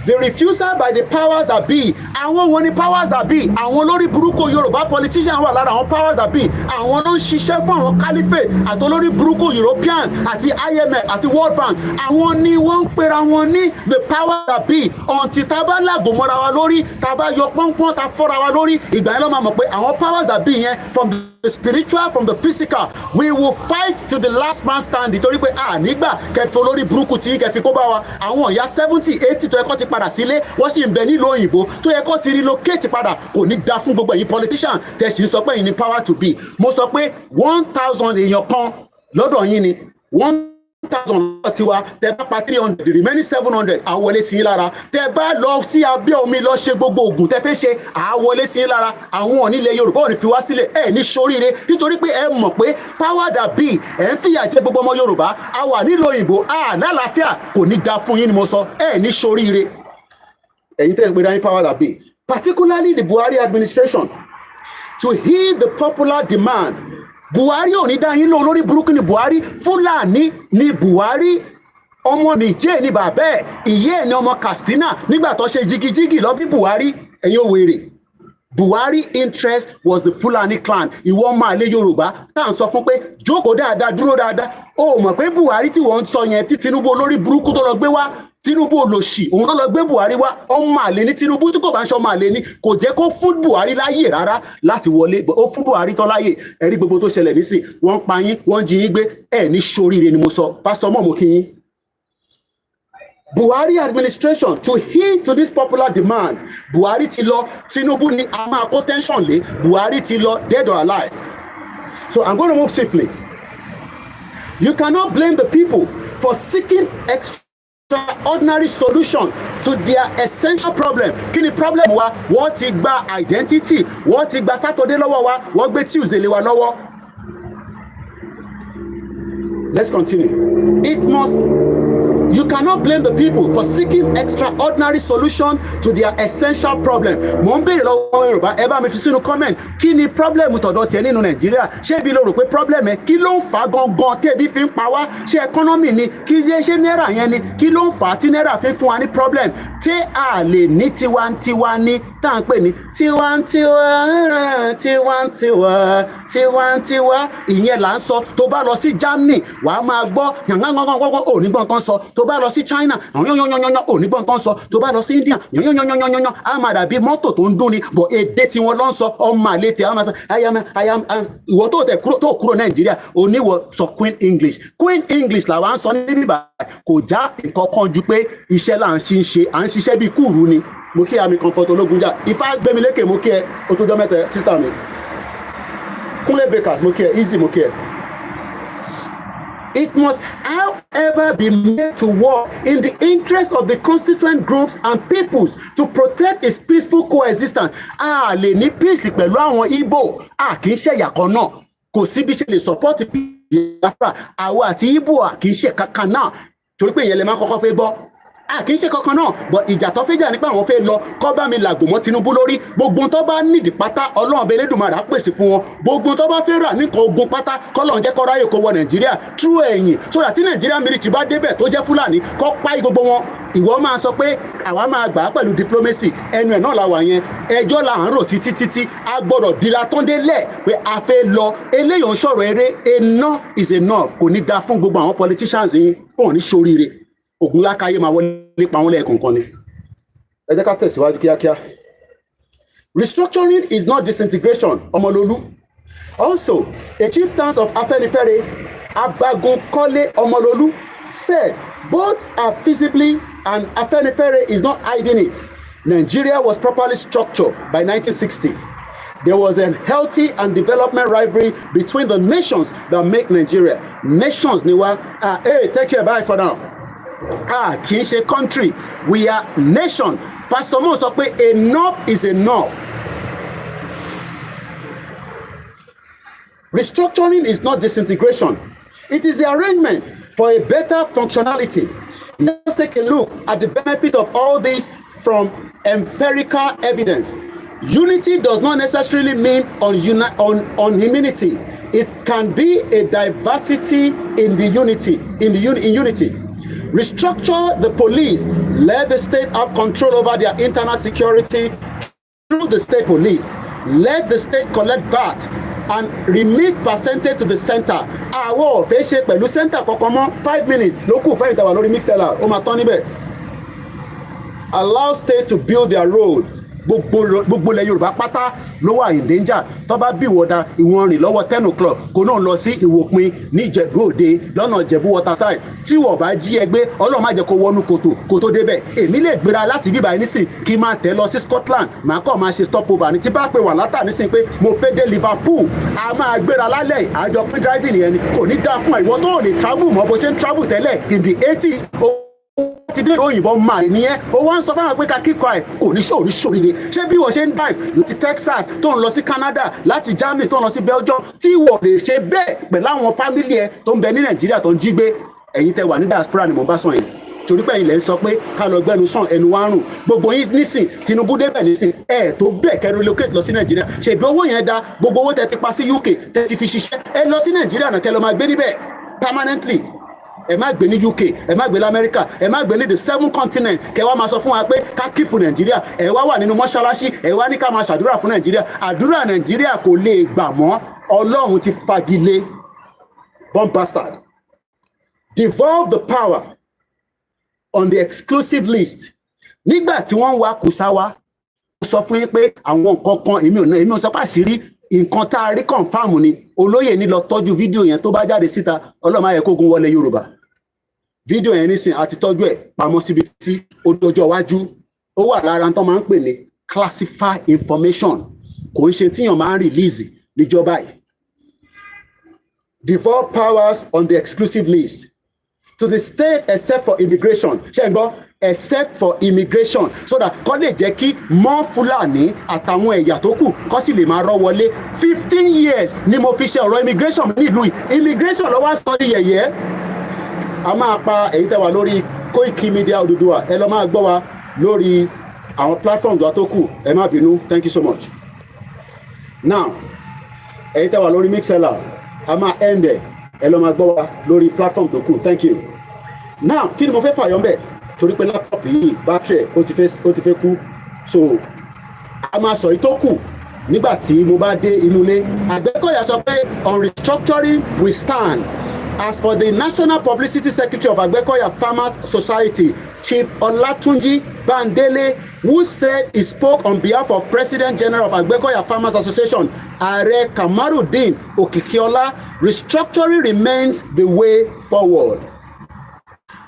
The refusal by the powers that be. Àwọn wọn ni powers that be. Àwọn lórí burúkú Yorùbá politicians wà lára àwọn powers that be. Àwọn ló ń ṣiṣẹ́ fún àwọn caliphate àti olórí burúkú Europeans àti IMF àti World Bank. Àwọn ni wọ́n ń pera wọn ní the powers that be. Until tá bá làgò mọ́ra wa lórí, tá bá yọ pọ́npọ́n tá fọ́ra wa lórí, ìgbà yẹn ló máa mọ̀ pé àwọn powers that be yẹn from the spiritual, from the physical, we will fight to the last man standing. Torí pé nígbà kẹfì olórí burúkú tí kẹfì kó bá wa, àwọn ìyá 70, 80 tó yẹ kó ti padà sílé, wọ́n sì ń bẹ nílùú òyìnbó tó yẹ kó ti relocate padà, kò ní dá fún gbogbo ẹ̀yin politician tẹ̀sí sọ pé ẹ̀yin ní power to be. Mo sọ pé 1,000 èèyàn kan lọ́dọ̀ yín ni 1,000 tiwa, tẹ bá pa 300, the remaining 700 àwọlé sí yín lára. Tẹ bá lọ sí abẹ́ omi lọ ṣe gbogbo oògùn tẹ fẹ́ ṣe àwọlé sí yín lára. Àwọn onílẹ̀ Yorùbá ò ní fi wá sílẹ̀ ẹ̀ ní ṣoríire nítorí pé ẹ mọ̀ pé power that be ẹ̀ ń fìyà jẹ gbogbo ọmọ Yorùbá. A wà nílùú òyìnbó lálàáfíà, kò ní dá fún yín ni mo sọ, ẹ̀ ní ṣoríire. Ẹ̀yin tẹ́ ń pe dání power that be, particularly the Buhari administration, to heed the popular demand. Buhari ò ní dá yín lóhùn, lórí burúkú ni Buhari. Fúlàní ni Buhari, ọmọ Nìjẹ́ ni bàbá ẹ̀, ìyá ẹ̀ ni ọmọ Katsina. Nígbà tó ṣe jigijigi lọ bí Buhari, ẹ̀yin ò wèrè. Buhari interest was the Fulani clan. Ìwọ máa lé Yorùbá tá à ń sọ fún pé jókòó dáadáa, dúró dáadáa. O mọ̀ pé Buhari tí wọ́n ń sọ yẹn tí Tinubu olórí burúkú tó lọ gbé wá, Tinubu olòṣì òun ló lọ gbé Buhari wá, ọmọ àlè ní Tinubu tí kò bá ń ṣe ọmọ àlè ní, kò jẹ́ kó fún Buhari láyè rárá láti wọlé. Ó fún Buhari tán láyè. Ẹ̀rí gbogbo tó ṣẹlẹ̀ nísìn, wọ́n ń pa yín, wọ́n ń jí yín gbé, ẹ̀ ní ṣoríire ni mo sọ. Pastor mọ̀ mo kí yín. Buhari administration to heed to this popular demand. Buhari ti lọ, Tinubu ni a máa kó tension lé. Buhari ti lọ, dead or alive. So I'm going to move swiftly. You cannot blame the people for seeking extraordinary solution to their essential problem. Kí ni problem wa? Wọ́n ti gba identity, wọ́n ti gba Saturday lọ́wọ́ wa, wọ́n gbé Tuesday lé wa lọ́wọ́. Let's continue. You cannot blame the people for seeking extraordinary solution to their essential problem. Mo ń béèrè lọ́wọ́ Yorùbá, ẹ bá mi fi sínú comment. Kí ni problem tọ̀dọ̀ tiẹ̀ nínú Nàìjíríà? Ṣé ibi ló rò pé problem ẹ? Kí ló ń fà gangan tí ebi fi ń pa wá? Ṣé economy ni? Kí ṣe náírà yẹn ni? Kí ló ń fà tí náírà fi ń fún wa ní problem? Tí a lè ní tiwantiwa ní tá à ń pè ní tiwantiwa, tiwantiwa, tiwantiwa. Ìyẹn là ń sọ. Tó bá lọ sí Germany, wàá máa gbọ́ yàngàngàngàngàngàn ò ní gbọ́n kan sọ. Tó bá lọ sí China, yàngàngàngàngàngàn ò ní gbọ́n kan sọ. Tó bá lọ sí India, yàngàngàngàngàngàn á máa dàbí mọ́tò tó ń dún ni, bọ̀ èdè tí wọ́n lọ ń sọ ọmọ àlè tí a máa sọ ìwọ tó kúrò Nàìjíríà oníwọ̀ sọ Queen English. Queen English làwa ń sọ níbí báyìí, kò já nǹkan kan ju pé iṣẹ́ là ń ṣe à ń ṣiṣẹ́ bíi kúrú ni. Mo kí àmì Comfort Ológunjà, Ifá gbémi lékè mo kí ẹ, ó tó jọ mẹ́ta sísítà mi. Kúnlé Bakers mo kí ẹ, Easy mo kí ẹ. It must, however, be made to work in the interest of the constituent groups and peoples to protect its peaceful coexistence. A lè ní peace pẹ̀lú àwọn Igbo, kì í ṣe ẹ̀yà kan náà. Kò sí bí ṣe lè support Biafra. Àwa àti Igbo kì í ṣe kankan náà. Torí pé ìyẹn lè máa kọ́kọ́ fẹ́ gbọ́. Kì í ṣe kankan náà, but ìjà tó fẹ́ jà nípa àwọn fẹ́ lọ kọ́ bá mi làgò mọ́ Tinubu lórí. Gbogbo tó bá nídìí pátá Ọlọ́run bẹ Elédùmarè á pèsè fún wọn. Gbogbo tó bá fẹ́ rà nìkan ogun pátá kọ́lọ́run jẹ́ kó ráyè kó wọ Nàìjíríà true ẹ̀yìn. So that tí Nàìjíríà military bá débẹ̀ tó jẹ́ Fúlàní kọ́ páì gbogbo wọn. Ìwọ máa sọ pé àwa máa gbà á pẹ̀lú diplomacy. Ẹnu ẹ̀ náà la wà yẹn. Ẹjọ́ là ń rò títí. A gbọ́dọ̀ dira tán délẹ̀ pé a fẹ́ lọ. Eléyìí ń sọ̀rọ̀ eré. Enough is enough. Kò ní da fún gbogbo àwọn politicians yín. Kò ní ṣoríire. Ogun lákàyè máa wọlé pa wọn lẹ́ẹ̀kọ̀ọ̀kan ni. Ẹ jẹ́ ká tẹ̀síwájú kíákíá. Restructuring is not disintegration, Ọmọlólú. Also, a chieftain of Afenifere, Abagunkole Ọmọlólú, said both are feasibly and Afenifere is not hiding it. Nigeria was properly structured by 1960. There was a healthy and development rivalry between the nations that make Nigeria. Nations ni wa. Hey, take care, bye for now. Kì í ṣe country, we are nation. Pastor Mo sọ pé enough is enough. Restructuring is not disintegration. It is the arrangement for a better functionality. Let's take a look at the benefit of all this from empirical evidence. Unity does not necessarily mean unanimity. It can be a diversity in the unity. In unity. Restructure the police. Let the state have control over their internal security through the state police. Let the state collect VAT and remit percentage to the center. Àwọn ọ̀fẹ́ ṣe pẹ̀lú center kankan mọ́ 5 minutes ló kù fẹ́ ìtawà lórí mixella ó máa tán níbẹ̀. Allow state to build their roads. Gbogbo ilẹ̀ Yorùbá pátá ló wà in danger. Tó bá bí ìwọ́dà ìwọ̀n rìn lọ́wọ́ 10 o'clock kò náà lọ sí Ìwòpin ní Ìjẹ̀bú Òde lọ́nà Ìjẹ̀bú waterside. Tí wọ́n bá jí ẹgbẹ́ Ọlọ́run má jẹ́ kó wọnú kò tó débẹ̀. Èmi lè gbéra láti bíbá yìí nísìn kí n máa tẹ̀ lọ sí Scotland màá kọ́ máa ṣe stopover ní tí bá pè wà látà nísìn pé mo fẹ́ dé Liverpool a máa gbéra lálẹ́ àjọ pín driving yẹn ni kò ní dá fún ìwọ tó lè travel mọ́ bó ṣe ń travel tẹ́lẹ̀ in the 80s. Ti dé òyìnbó máa nìyẹn ó wá ń sọ fáwọn pé ká kíkọ ẹ kò ní ṣòríire ṣé bí wọ́n ṣe ń drive láti Texas tó ń lọ sí Canada láti Germany tó ń lọ sí Belgium tí wọ́n lè ṣe bẹ́ẹ̀ pẹ̀lú àwọn fámìlì ẹ tó ń bẹ ní Nàìjíríà tó ń jí gbé ẹ̀yin tẹ́ wà ní diaspora ni mo bá sọ yẹn torí pé ilẹ̀ ń sọ pé ká lọ gbẹ́nu sàn ẹnu wá rùn gbogbo yín nísìn Tinubu débẹ̀ nísìn ẹ̀ tó bẹ́ẹ̀ kẹ́ relocate lọ sí Nàìjíríà ṣèbí owó yẹn dá gbogbo owó tẹ́ ti pa sí UK tẹ́ ti fi ṣiṣẹ́ ẹ lọ sí Nàìjíríà náà kẹ́ lọ máa gbé níbẹ̀ permanently. Ẹ má gbé ní UK ẹ má gbé ní America ẹ má gbé ní the 7 continent kẹ wá máa sọ fún wa pé ká kíìpù Nàìjíríà ẹ wá wà nínú mọ́ṣáláṣí ẹ wá ní ká máa ṣàdúrà fún Nàìjíríà àdúrà Nàìjíríà kò lè gbà mọ́ Ọlọ́run ti fagilé bomb bastard. Devolve the power on the exclusive list. Nígbà tí wọ́n wá Kùsáwá ó sọ fún yín pé àwọn nǹkan kan èmi ò sọ pé àṣírí nǹkan tá a rí kọ̀ǹfàmù ni olóyè ní lọ tọ́jú fídíò yẹn tó bá jáde síta Ọlọ́run ayẹ kógun wọlé Yorùbá fídíò yẹn nísìn àti tọ́jú ẹ̀ pamọ́ síbi tí ó dọjọ́ iwájú ó wà lára tó máa ń pè ní classified information kò ń ṣe tíyàn máa ń release níjọba yìí. Devolve powers on the exclusive list to the state except for immigration ṣé ń gbọ́ except for immigration so that kọ́ lè jẹ́ kí mọ́ Fúlàní àtàwọn ẹ̀yà tó kù kọ́ sì lè máa rọ́ wọlé 15 years ni mo fi ṣe ọ̀rọ̀ immigration nílùú yìí immigration lọ́wọ́ sọ ní yẹ̀yẹ́ a máa pa èyí tẹ́ wà lórí Koikimedia Odùduwà ẹ lọ máa gbọ́ wa lórí àwọn platforms wa tó kù ẹ má bínú thank you so much. Now èyí tẹ́ wà lórí mixella a máa end ẹ lọ máa gbọ́ wa lórí platform tó kù thank you. Now kí ni mo fẹ́ fàyọ́ mbẹ́ torí pé laptop yìí battery ó ti fẹ́ kú so a máa sọ ìtókù nígbà tí mo bá dé inú ilé. Àgbẹ̀kọ̀yà sọ pé on restructuring we stand. As for the National Publicity Secretary of Agbekoya Farmers Society, Chief Olatunji Bandele, who said he spoke on behalf of President General of Agbekoya Farmers Association, Are Kamarudin Okikiola, restructuring remains the way forward.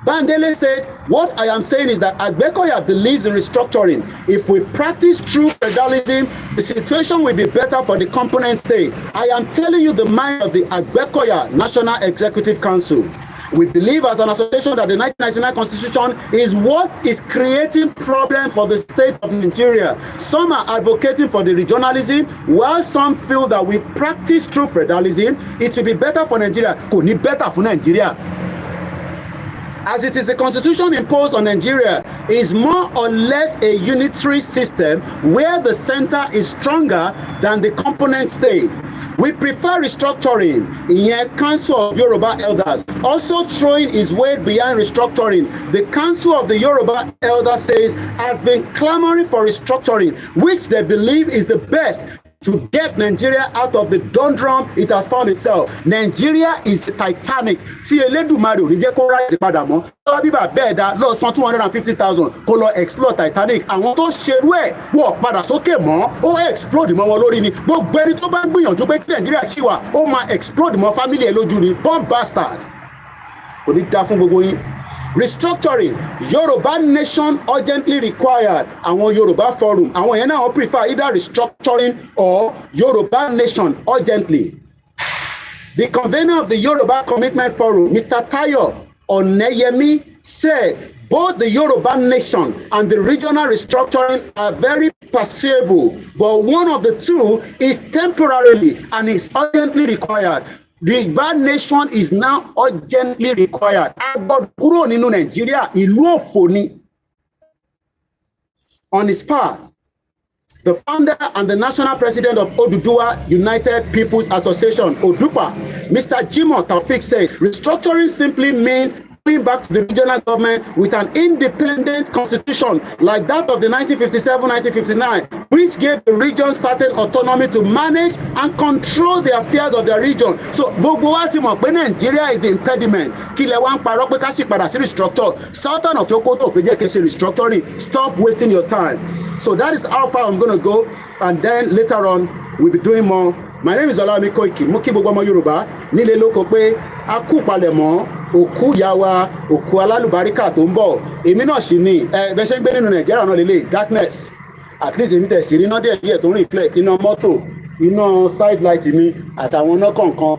Bandele said, what I am saying is that Agbekoya believes in restructuring. If we practice true federalism, the situation will be better for the component state. I am telling you the mind of the Agbekoya National Executive Council. We believe as an association that the 1999 Constitution is what is creating problems for the state of Nigeria. Some are advocating for the regionalism, while some feel that we practice true federalism, it will be better for Nigeria. Kò ní better for Nigeria. As it is the constitution imposed on Nigeria is more or less a unitary system where the center is stronger than the component state. We prefer restructuring. Ìyẹn Council of Yoruba Elders also throwing his weight behind restructuring. The Council of the Yoruba Elders says has been clamoring for restructuring, which they believe is the best to get Nigeria out of the doldrum it has found itself. Nigeria is Titanic. Tí Elédùmarè ò ní jẹ́ kó rise padà mọ́. Tọ́wọ́ bíbà bẹ́ẹ̀ dá lọ san 250,000 kó lọ explore Titanic. Àwọn tó ṣerú ẹ̀ wọ̀ padà sókè mọ́. Ó explode mọ́ wọn lórí ni. Gbogbo ẹni tó bá ń gbìyànjú pé kí Nigeria ṣì wà, ó máa explode mọ́ family ẹ̀ lójú ni. Bomb bastard. Kò ní dá fún gbogbo yín. Restructuring Yoruba nation urgently required. Àwọn Yoruba forum àwọn yẹn náà wọ́n prefer either restructuring or Yoruba nation urgently. The convener of the Yoruba Commitment Forum, Mr. Tayo Oneyemi, said both the Yoruba nation and the regional restructuring are very perceivable, but one of the two is temporarily and is urgently required. The Yorùbá nation is now urgently required. Agbọ́dọ̀ kúrò nínú Nàìjíríà, ìlú òfò ni. On his part, the founder and the national president of Oduduwa United People's Association, Odupa, Mr. Jimoh Taofik said, restructuring simply means going back to the regional government with an independent constitution like that of the 1957-1959, which gave the region certain autonomy to manage and control the affairs of their region. So, gbogbo wa ti mọ̀ pé Nigeria is the impediment. Kí lẹ wá ń parọ́ pé ká sì padà sí restructure. Sultan of Sokoto fẹ́ jẹ́ kí ṣe restructuring. Stop wasting your time. So that is how far I'm going to go, and then later on we'll be doing more. My name is OLAYOMI Koiki. Mo kí gbogbo ọmọ Yorùbá nílé lóko pé a kú palẹ̀mọ́ òkú ìyá wa, òkú alálùbáríkà tó ń bọ̀. Èmi náà sì ni bẹ́ẹ̀ ṣe ń gbé nínú Nàìjíríà náà lélẹ̀ darkness. At least èmi tẹ̀ sí iná díẹ̀ díẹ̀ tó ń reflect iná mọ́tò, iná side light mi àtàwọn iná kọ̀ọ̀kan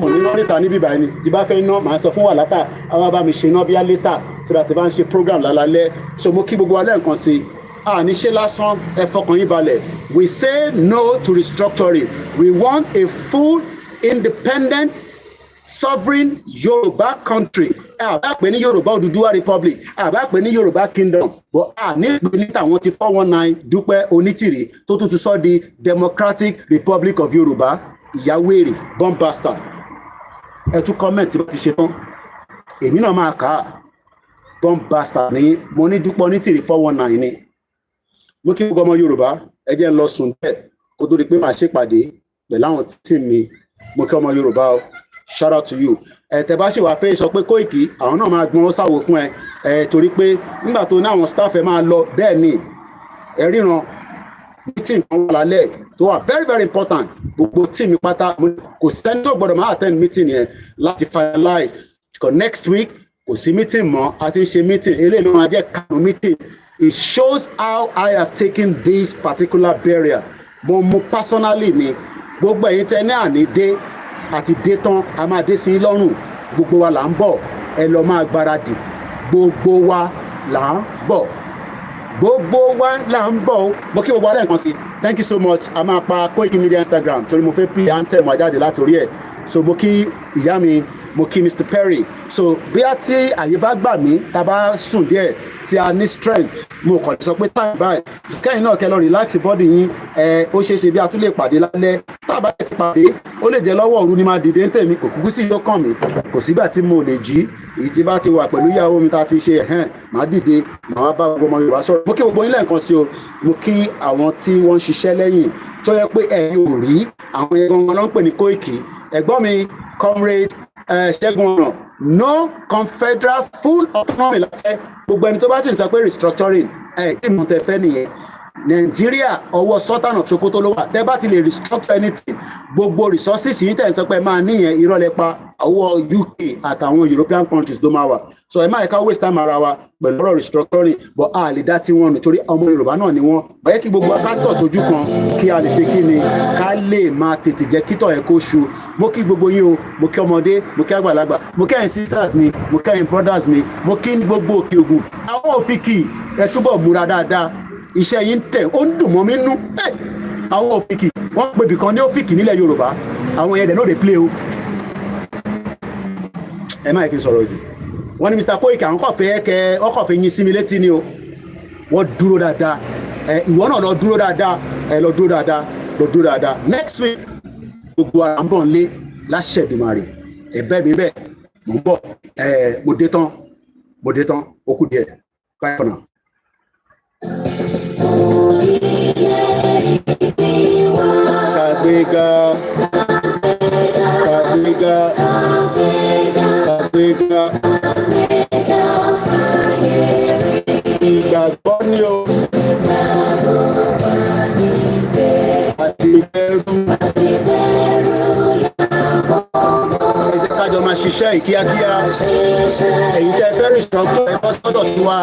mọ̀ nínú níta níbí báyìí ni. Tí bá fẹ́ iná màá sọ fún wàhálà àwọn bá mi ṣe iná bíá later so that bá ń ṣe program lálálẹ́. So mo kí gbogbo wa lẹ́ẹ̀kan sí níṣẹ́ lásán ẹ fọkàn yín balẹ̀. We say no to restructuring. We want a full, independent, sovereign Yorùbá country. Àbá pè ní Yorùbá Oduduwa Republic, àbá pè ní Yorùbá Kingdom, but ní ìpè ní tàwọn ti 419 Dúpẹ́ Onítìrí tó tún sọ di Democratic Republic of Yorùbá, ìyáwèrè, bomb bastard. Ẹ tún comment bá ti ṣe tán. Èmi náà máa kà á. Bomb bastard ní mo ní Dúpẹ́ Onítìrí 419 ni. Mo kí gbogbo ọmọ Yorùbá ẹ jẹ́ ń lọ sùn bẹ́ẹ̀ kó tó di pé màá ṣèpàdé pẹ̀lú àwọn tí mi. Mo kí ọmọ Yorùbá o. Shout out to you. Tẹ́ bá ṣe wá fẹ́ sọ pé Koiki àwọn náà máa gbọ́n sáwò fún ẹ torí pé nígbà tó ní àwọn staff ẹ máa lọ bẹ́ẹ̀ ni ẹ ríran meeting kan wà lálẹ́ tó wà very very important. Gbogbo team pátá kò sẹ́ni tó gbọ́dọ̀ máa attend meeting yẹn láti finalize because next week kò sí meeting mọ́ a ti ń ṣe meeting eléyìí ló máa jẹ́ kanu meeting. It shows how I have taken this particular burial. Mo personally ni gbogbo ẹ̀yin tẹ́ ní àní dé àti dé tán a máa dé sí lọ́rùn. Gbogbo wa là ń bọ̀ ẹ lọ máa gbáradì. Gbogbo wa là ń bọ̀. Gbogbo wa là ń bọ̀. Mo kí gbogbo wa lẹ́ẹ̀kan sí. Thank you so much. A máa pa Koikimedia Instagram torí mo fẹ́ play anthem àjáde látòrí ẹ̀. So mo kí ìyá mi, mo kí Mr. Perry. So bí a ti àyè bá gbà mí tá a bá sùn díẹ̀ tí a ní strength mo kàn sọ pé time báyìí kẹ́yìn náà kẹ́ lọ relax body yín ó ṣeé ṣe bí a tún lè pàdé lálẹ́ tá a bá ti pàdé ó lè jẹ́ lọ́wọ́ òru ni máa dìde ń tèmi kò kúkú sí yóò kàn mí kò sígbà tí mo lè jí èyí tí bá ti wà pẹ̀lú ìyàwó mi tá a ti ṣe máa dìde máa wá bá gbogbo ọmọ Yorùbá sọ̀rọ̀. Mo kí gbogbo yín lẹ́ẹ̀kan sí o, mo kí àwọn tí wọ́n ń ṣiṣẹ́ lẹ́yìn tó yẹ pé ẹ̀yin ò rí àwọn yẹn gangan ló ń pè ní Koiki. Ẹ̀gbọ́n mi comrade Ṣẹ́gun ọ̀ràn no confederal full autonomy láfẹ́ gbogbo ẹni tó bá sì ń sọ pé restructuring ìmọ̀ tẹ fẹ́ nìyẹn. Nàìjíríà ọwọ́ Sultan of Sokoto ló wà. Tẹ́ bá ti lè restructure anything gbogbo resources yìí tẹ̀ ń sọ pé máa níyẹn irọ́ lẹ́pa ọwọ́ UK àtàwọn European countries ló máa wà. So ẹ má ẹ̀ka waste time ara wa pẹ̀lú ọ̀rọ̀ restructuring but a lè dá tí wọ́n nítorí ọmọ Yorùbá náà ni wọ́n. Báyẹ̀ kí gbogbo akátọ̀ sójú kan kí a lè ṣe kí ni ká lè máa tètè jẹ́ kítọ̀ ẹ̀ kó ṣu. Mo kí gbogbo yín o, mo kí ọmọdé, mo kí àgbàlagbà, mo kí ẹ̀yin sisters mi, mo kí ẹ̀yin brothers mi, mo kí gbogbo Òkè Ògùn. Àwọn òfìkì ẹ túbọ̀ múra dáadáa. Iṣẹ́ yín tẹ̀ ó ń dùn mọ́ mi nú. Àwọn òfìkì wọ́n pè bìkan ní òfìkì nílẹ̀ Yorùbá àwọn yẹn dẹ̀ no dey play o. Ẹ má yẹ kí n sọ̀rọ̀ jù. Wọ́n ní Mr. Koiki àwọn kò fẹ́ ọkọ̀ fẹ́ yín sí mi létí ni o. Wọ́n dúró dáadáa. Ìwọ náà lọ dúró dáadáa. Lọ dúró dáadáa. Lọ dúró dáadáa. Next week gbogbo ara ń bọ̀ nílé láṣẹ Èdùmàrè. Ẹ̀bẹ̀ mi bẹ́ẹ̀ mò ń bọ̀. Mo dé tán ó kù díẹ̀. Bye for now. Kagbega ìgbàgbọ́ ni o àti bẹ̀rù ẹ jẹ́ ká jọ máa ṣiṣẹ́ ìkíákíá èyí tẹ́ fẹ́ restructure ẹ bọ́ sọ́dọ̀ tí wa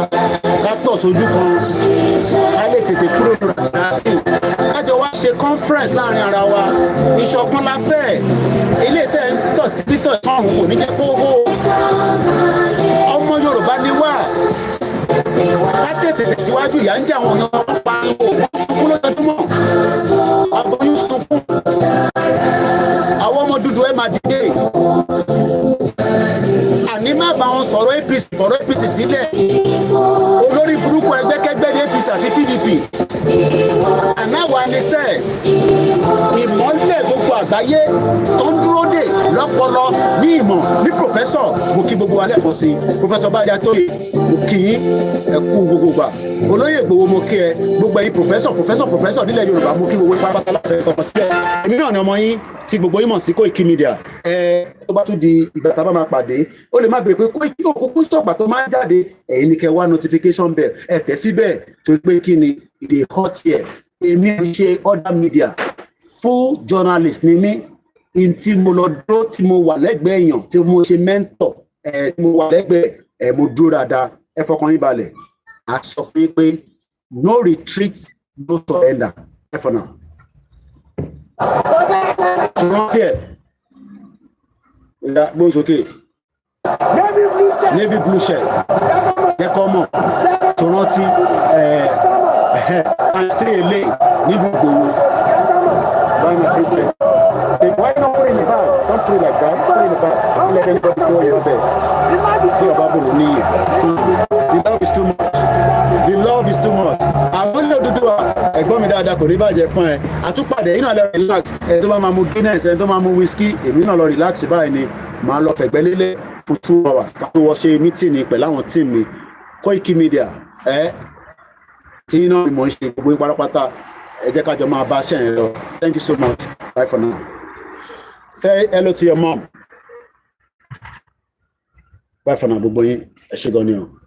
ká tọ̀ sójú kan ká lè tètè kúrò ní àtìláṣí kájọ wá ṣe conference láàrin ara wa ìṣọ̀kan la fẹ́ ilé tẹ́ ń tọ̀ sí pítọ̀ sọ́run kò ní jẹ́ kó hó ọmọ Yorùbá ni wá ká tètè tẹ̀síwájú ìyá ń jẹ́ àwọn ọ̀nà pariwo wọ́n sunkún lójoojúmọ́ aboyún sunkún àwọn ọmọ dúdú ẹ máa dìde sílẹ̀ olórí burúkú ẹgbẹ́kẹ́gbẹ́ ní APC àti PDP ànáwó anisẹ́ ìmọ̀lẹ̀ gbogbo àgbáyé tó ń dúró dè lọ́pọlọ ní ìmọ̀ ní pòfẹ́sọ̀ mo kí gbogbo alẹ́ kan sí pòfẹ́sọ̀ Báyà Tóyè mo kí yín ẹ kú gbogbo gbà olóyè Ìgbòho mo kí ẹ gbogbo ẹ̀yin pòfẹ́sọ̀ nílẹ̀ Yorùbá mo kí gbogbo pápátá láfẹ́ kọ̀ọ̀kan sílẹ̀ èmi náà ni ọmọ yín tí gbogbo yín mọ̀ sí Koikimedia tó bá tún di ìgbà tá a bá máa pàdé ó lè má bèrè pé Koiki òkùnkùn sọ̀gbà tó máa ń jáde ẹ̀yin ni kẹ́ wá notification bell ẹ̀ tẹ̀ síbẹ̀ torí pé kí ni ìdè hot here èmi ń ṣe other media full journalist ni mí in tí mo lọ dúró tí mo wà lẹ́gbẹ̀ẹ́ èèyàn tí mo ṣe mentor tí mo wà lẹ́gbẹ̀ẹ́ mo dúró dáadáa ẹ fọkàn yín balẹ̀ a sọ fún yín pé no retreat no surrender ẹ fọ náà. Rántí ẹ̀ ìyá gbóǹsókè navy blue shirt jẹ́kọ́ mọ̀ tó rántí àìsí èlé níbi Ìgbòho buy my princess why not put in the bag don't put it like that put it in the bag don't let anybody see what you're there tí ọba bòrò níyì the love is too much the love is too much àwọn ilé òdodo wa ẹ̀gbọ́n mi dáadáa kò ní bàjẹ́ fún ẹ àtúpàdé yìí náà lọ relax ẹni tó bá máa mu Guinness ẹni tó máa mu whisky èmi náà lọ relax báyìí ni màá lọ fẹ̀gbẹ́ lélẹ̀ fún 2 hours ká tó wọ́ ṣe mítìnì pẹ̀lú àwọn tíìmù mi Koikimedia tí iná ni mò ń ṣe gbogbo yín pátápátá ẹ jẹ́ ká jọ máa bá ṣẹ́yìn lọ thank you so much bye for now say hello to your mom bye for now gbogbo yín ẹ ṣé gan ni o.